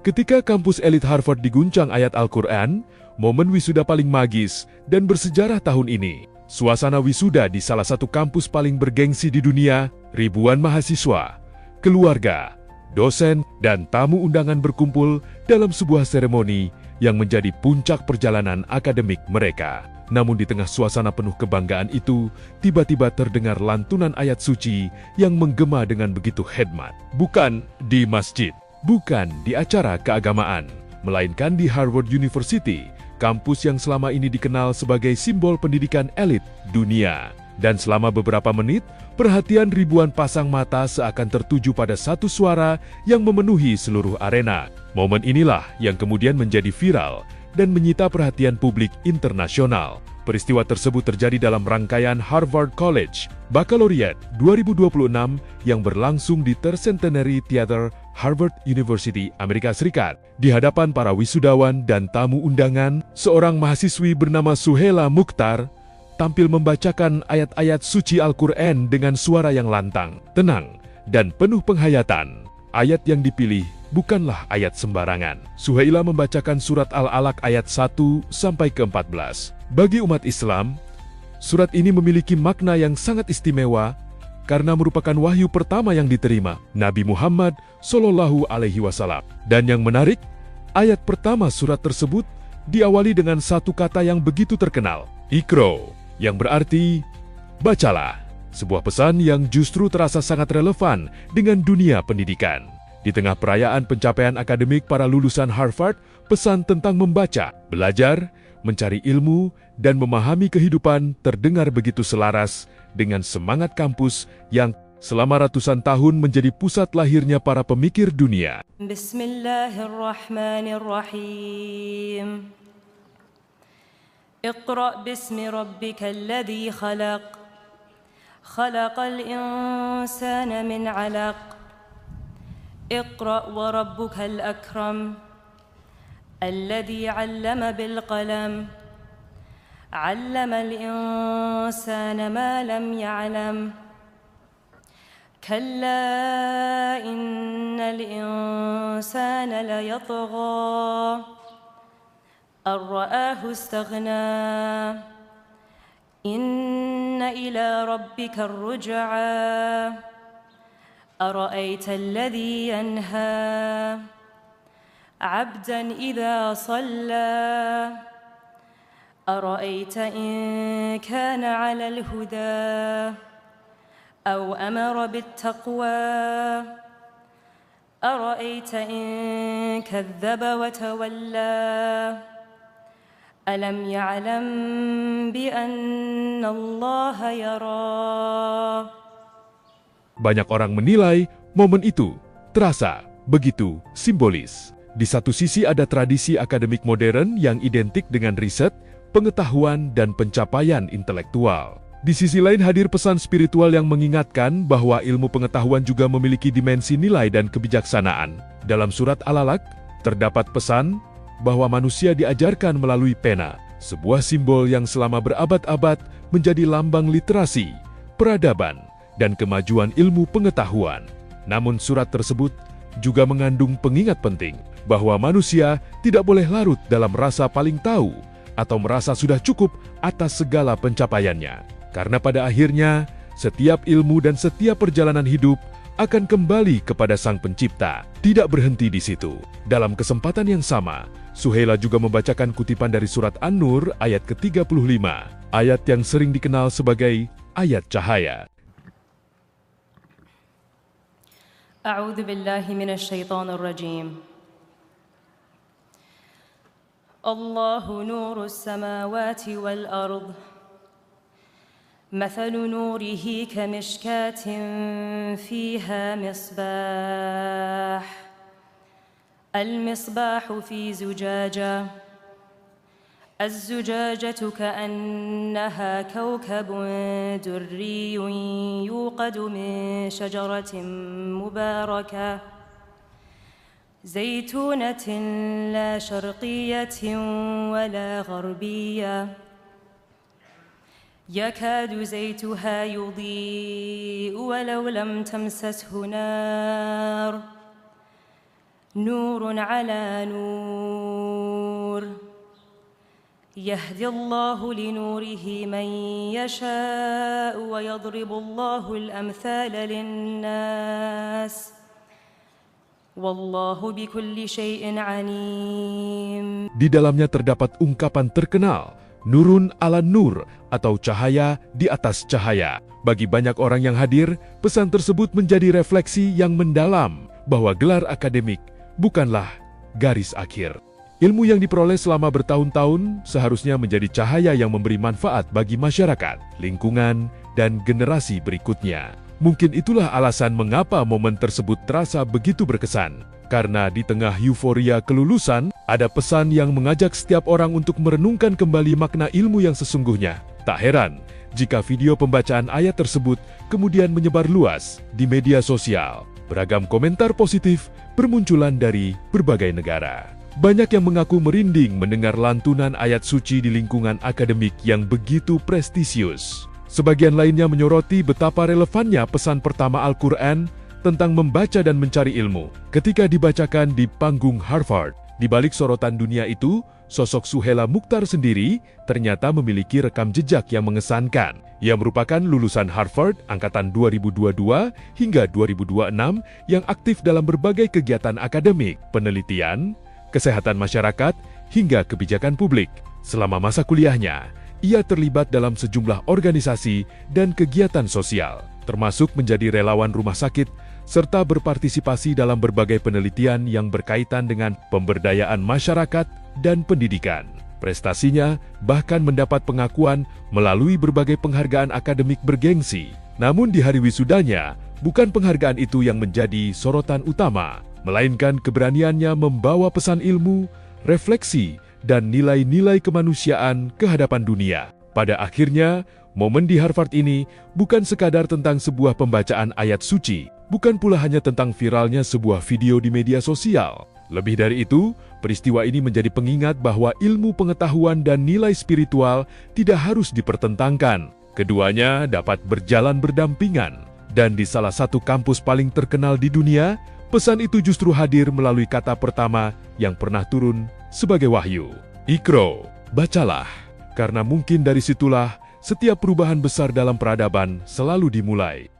Ketika kampus elit Harvard diguncang ayat Al-Quran, momen wisuda paling magis dan bersejarah tahun ini. Suasana wisuda di salah satu kampus paling bergengsi di dunia, ribuan mahasiswa, keluarga, dosen, dan tamu undangan berkumpul dalam sebuah seremoni yang menjadi puncak perjalanan akademik mereka. Namun di tengah suasana penuh kebanggaan itu, tiba-tiba terdengar lantunan ayat suci yang menggema dengan begitu hikmat. Bukan di masjid, bukan di acara keagamaan, melainkan di Harvard University, kampus yang selama ini dikenal sebagai simbol pendidikan elit dunia. Dan selama beberapa menit, perhatian ribuan pasang mata seakan tertuju pada satu suara yang memenuhi seluruh arena. Momen inilah yang kemudian menjadi viral dan menyita perhatian publik internasional. Peristiwa tersebut terjadi dalam rangkaian Harvard College Baccalaureate 2026 yang berlangsung di Tercentenary Theater, Harvard University, Amerika Serikat. Di hadapan para wisudawan dan tamu undangan, seorang mahasiswi bernama Suhela Mukhtar tampil membacakan ayat-ayat suci Al-Quran dengan suara yang lantang, tenang, dan penuh penghayatan. Ayat yang dipilih bukanlah ayat sembarangan. Suhaila membacakan surat Al-Alaq ayat 1-14. Bagi umat Islam, surat ini memiliki makna yang sangat istimewa karena merupakan wahyu pertama yang diterima Nabi Muhammad SAW. Dan yang menarik, ayat pertama surat tersebut diawali dengan satu kata yang begitu terkenal, Iqra, yang berarti bacalah. Sebuah pesan yang justru terasa sangat relevan dengan dunia pendidikan. Di tengah perayaan pencapaian akademik para lulusan Harvard, pesan tentang membaca, belajar, mencari ilmu, dan memahami kehidupan terdengar begitu selaras dengan semangat kampus yang selama ratusan tahun menjadi pusat lahirnya para pemikir dunia. Bismillahirrahmanirrahim. Iqra bismi rabbikal ladzi khalaq. Khalaqal insana min 'alaq. اقرأ وربك الأكرم الذي علم بالقلم علم الإنسان ما لم يعلم كلا إن الإنسان ليطغى أن رآه استغنى إن إلى ربك الرجعى أرأيت الذي ينهى عبدا إذا صلى أرأيت إن كان على الهدى أو أمر بالتقوى أرأيت إن كذب وتولى ألم يعلم بأن الله يرى. Banyak orang menilai momen itu terasa begitu simbolis. Di satu sisi ada tradisi akademik modern yang identik dengan riset, pengetahuan, dan pencapaian intelektual. Di sisi lain hadir pesan spiritual yang mengingatkan bahwa ilmu pengetahuan juga memiliki dimensi nilai dan kebijaksanaan. Dalam surat Al-Alaq, terdapat pesan bahwa manusia diajarkan melalui pena, sebuah simbol yang selama berabad-abad menjadi lambang literasi, peradaban, dan kemajuan ilmu pengetahuan. Namun surat tersebut juga mengandung pengingat penting bahwa manusia tidak boleh larut dalam rasa paling tahu atau merasa sudah cukup atas segala pencapaiannya. Karena pada akhirnya, setiap ilmu dan setiap perjalanan hidup akan kembali kepada Sang Pencipta. Tidak berhenti di situ. Dalam kesempatan yang sama, Suhaila juga membacakan kutipan dari surat An-Nur ayat ke-35, ayat yang sering dikenal sebagai ayat cahaya. أعوذ بالله من الشيطان الرجيم. الله نور السماوات والأرض مثل نوره كمشكاة فيها مصباح المصباح في زجاجة الزجاجة كأنها كوكب دري يوقد من شجرة مباركة زيتونة لا شرقية ولا غربية يكاد زيتها يضيء ولو لم تمسسه نار نور على نور يهدي الله لنوره من يشاء ويضرب الله الأمثال للناس والله بكل شيء عليم. Di dalamnya terdapat ungkapan terkenal, Nurun ala Nur atau cahaya di atas cahaya. Bagi banyak orang yang hadir, pesan tersebut menjadi refleksi yang mendalam bahwa gelar akademik bukanlah garis akhir. Ilmu yang diperoleh selama bertahun-tahun seharusnya menjadi cahaya yang memberi manfaat bagi masyarakat, lingkungan, dan generasi berikutnya. Mungkin itulah alasan mengapa momen tersebut terasa begitu berkesan. Karena di tengah euforia kelulusan, ada pesan yang mengajak setiap orang untuk merenungkan kembali makna ilmu yang sesungguhnya. Tak heran jika video pembacaan ayat tersebut kemudian menyebar luas di media sosial. Beragam komentar positif bermunculan dari berbagai negara. Banyak yang mengaku merinding mendengar lantunan ayat suci di lingkungan akademik yang begitu prestisius. Sebagian lainnya menyoroti betapa relevannya pesan pertama Al-Quran tentang membaca dan mencari ilmu ketika dibacakan di panggung Harvard. Di balik sorotan dunia itu, sosok Suhela Mukhtar sendiri ternyata memiliki rekam jejak yang mengesankan. Ia merupakan lulusan Harvard angkatan 2022 hingga 2026 yang aktif dalam berbagai kegiatan akademik, penelitian, kesehatan masyarakat, hingga kebijakan publik. Selama masa kuliahnya, ia terlibat dalam sejumlah organisasi dan kegiatan sosial, termasuk menjadi relawan rumah sakit, serta berpartisipasi dalam berbagai penelitian yang berkaitan dengan pemberdayaan masyarakat dan pendidikan. Prestasinya bahkan mendapat pengakuan melalui berbagai penghargaan akademik bergengsi. Namun di hari wisudanya, bukan penghargaan itu yang menjadi sorotan utama, melainkan keberaniannya membawa pesan ilmu, refleksi, dan nilai-nilai kemanusiaan ke hadapan dunia. Pada akhirnya, momen di Harvard ini bukan sekadar tentang sebuah pembacaan ayat suci, bukan pula hanya tentang viralnya sebuah video di media sosial. Lebih dari itu, peristiwa ini menjadi pengingat bahwa ilmu pengetahuan dan nilai spiritual tidak harus dipertentangkan. Keduanya dapat berjalan berdampingan. Dan di salah satu kampus paling terkenal di dunia, pesan itu justru hadir melalui kata pertama yang pernah turun sebagai wahyu. Iqra, bacalah. Karena mungkin dari situlah setiap perubahan besar dalam peradaban selalu dimulai.